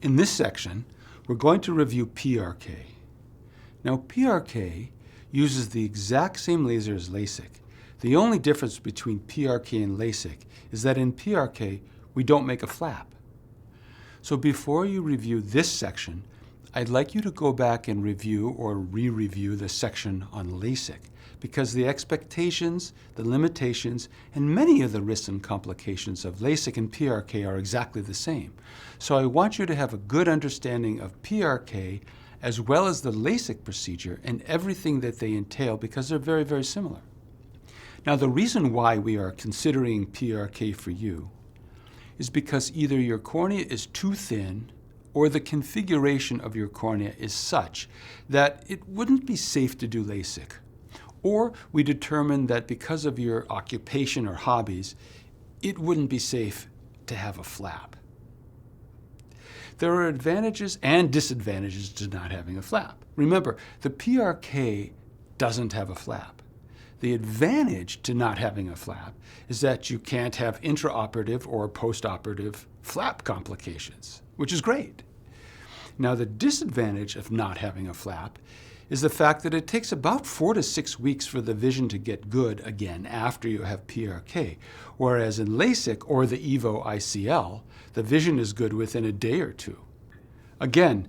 In this section, we're going to review PRK. Now, PRK uses the exact same laser as LASIK. The only difference between PRK and LASIK is that in PRK, we don't make a flap. So before you review this section, I'd like you to go back and review or re-review the section on LASIK, because the expectations, the limitations, and many of the risks and complications of LASIK and PRK are exactly the same. So I want you to have a good understanding of PRK as well as the LASIK procedure and everything that they entail, because they're very, very similar. Now, the reason why we are considering PRK for you is because either your cornea is too thin or the configuration of your cornea is such that it wouldn't be safe to do LASIK. Or we determined that because of your occupation or hobbies, it wouldn't be safe to have a flap. There are advantages and disadvantages to not having a flap. Remember, the PRK doesn't have a flap. The advantage to not having a flap is that you can't have intraoperative or postoperative flap complications, which is great. Now, the disadvantage of not having a flap is the fact that it takes about 4 to 6 weeks for the vision to get good again after you have PRK, whereas in LASIK or the EVO ICL, the vision is good within a day or two. Again,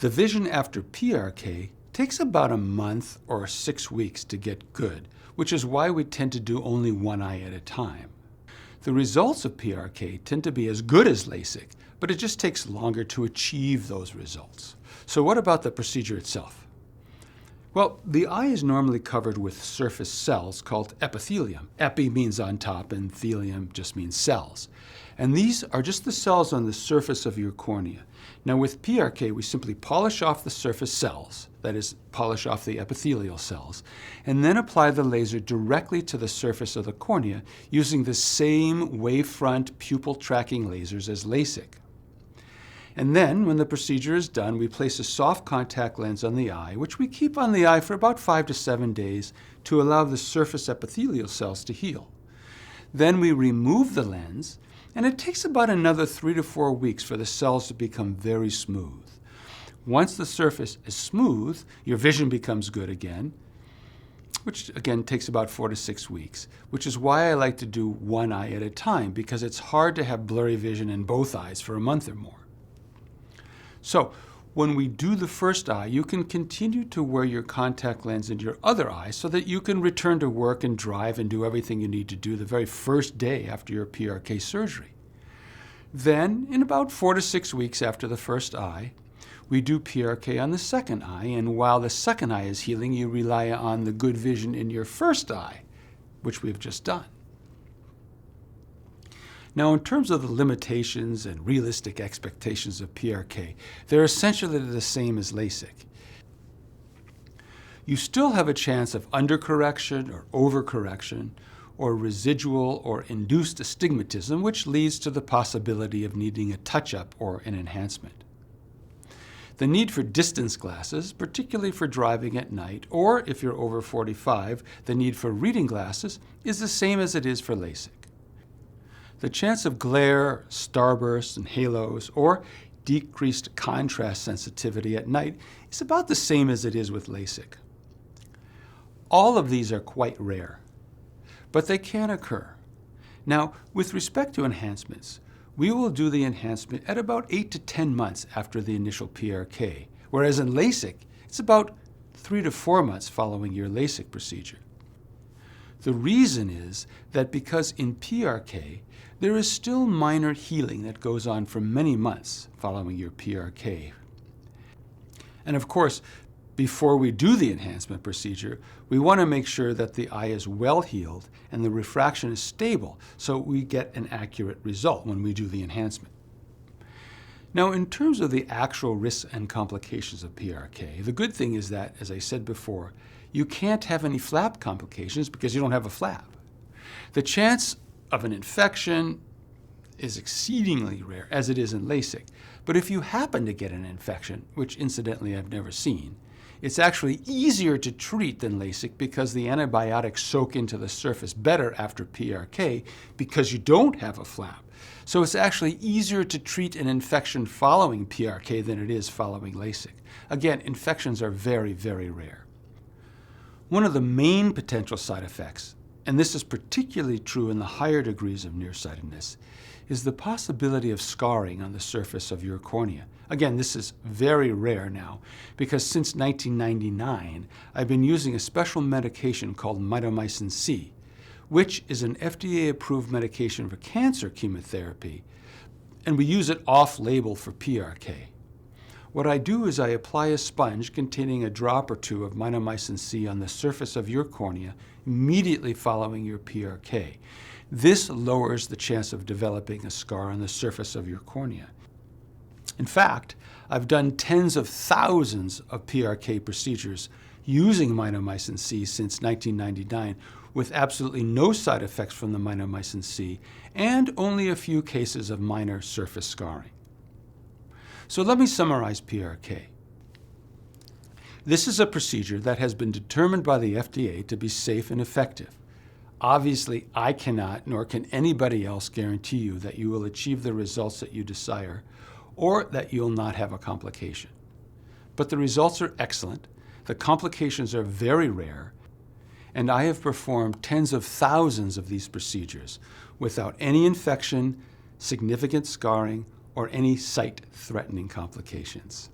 the vision after PRK takes about a month or 6 weeks to get good, which is why we tend to do only one eye at a time. The results of PRK tend to be as good as LASIK, but it just takes longer to achieve those results. So what about the procedure itself? Well, the eye is normally covered with surface cells called epithelium. Epi means on top and thelium just means cells. And these are just the cells on the surface of your cornea. Now with PRK, we simply polish off the surface cells, that is, polish off the epithelial cells, and then apply the laser directly to the surface of the cornea using the same wavefront pupil tracking lasers as LASIK. And then, when the procedure is done, we place a soft contact lens on the eye, which we keep on the eye for about 5 to 7 days to allow the surface epithelial cells to heal. Then we remove the lens, and it takes about another 3 to 4 weeks for the cells to become very smooth. Once the surface is smooth, your vision becomes good again, which again takes about 4 to 6 weeks, which is why I like to do one eye at a time, because it's hard to have blurry vision in both eyes for a month or more. So when we do the first eye, you can continue to wear your contact lens in your other eye so that you can return to work and drive and do everything you need to do the very first day after your PRK surgery. Then, in about 4 to 6 weeks after the first eye, we do PRK on the second eye, and while the second eye is healing, you rely on the good vision in your first eye, which we've just done. Now, in terms of the limitations and realistic expectations of PRK, they're essentially the same as LASIK. You still have a chance of undercorrection or overcorrection, or residual or induced astigmatism, which leads to the possibility of needing a touch-up or an enhancement. The need for distance glasses, particularly for driving at night, or if you're over 45, the need for reading glasses is the same as it is for LASIK. The chance of glare, starbursts, and halos, or decreased contrast sensitivity at night is about the same as it is with LASIK. All of these are quite rare, but they can occur. Now, with respect to enhancements, we will do the enhancement at about 8 to 10 months after the initial PRK, whereas in LASIK, it's about 3 to 4 months following your LASIK procedure. The reason is that because in PRK, there is still minor healing that goes on for many months following your PRK. And of course, before we do the enhancement procedure, we want to make sure that the eye is well healed and the refraction is stable so we get an accurate result when we do the enhancement. Now, in terms of the actual risks and complications of PRK, the good thing is that, as I said before, you can't have any flap complications because you don't have a flap. The chance of an infection is exceedingly rare, as it is in LASIK. But if you happen to get an infection, which incidentally I've never seen, It's actually easier to treat than LASIK because the antibiotics soak into the surface better after PRK because you don't have a flap. So it's actually easier to treat an infection following PRK than it is following LASIK. Again, infections are very, very rare. One of the main potential side effects, and this is particularly true in the higher degrees of nearsightedness, is the possibility of scarring on the surface of your cornea. Again, this is very rare now because since 1999, I've been using a special medication called mitomycin C, which is an FDA-approved medication for cancer chemotherapy, and we use it off-label for PRK. What I do is I apply a sponge containing a drop or two of mitomycin C on the surface of your cornea immediately following your PRK. This lowers the chance of developing a scar on the surface of your cornea. In fact, I've done tens of thousands of PRK procedures using mitomycin C since 1999 with absolutely no side effects from the mitomycin C and only a few cases of minor surface scarring. So let me summarize PRK. This is a procedure that has been determined by the FDA to be safe and effective. Obviously, I cannot, nor can anybody else guarantee you that you will achieve the results that you desire or that you'll not have a complication. But the results are excellent, the complications are very rare, and I have performed tens of thousands of these procedures without any infection, significant scarring, or any sight-threatening complications.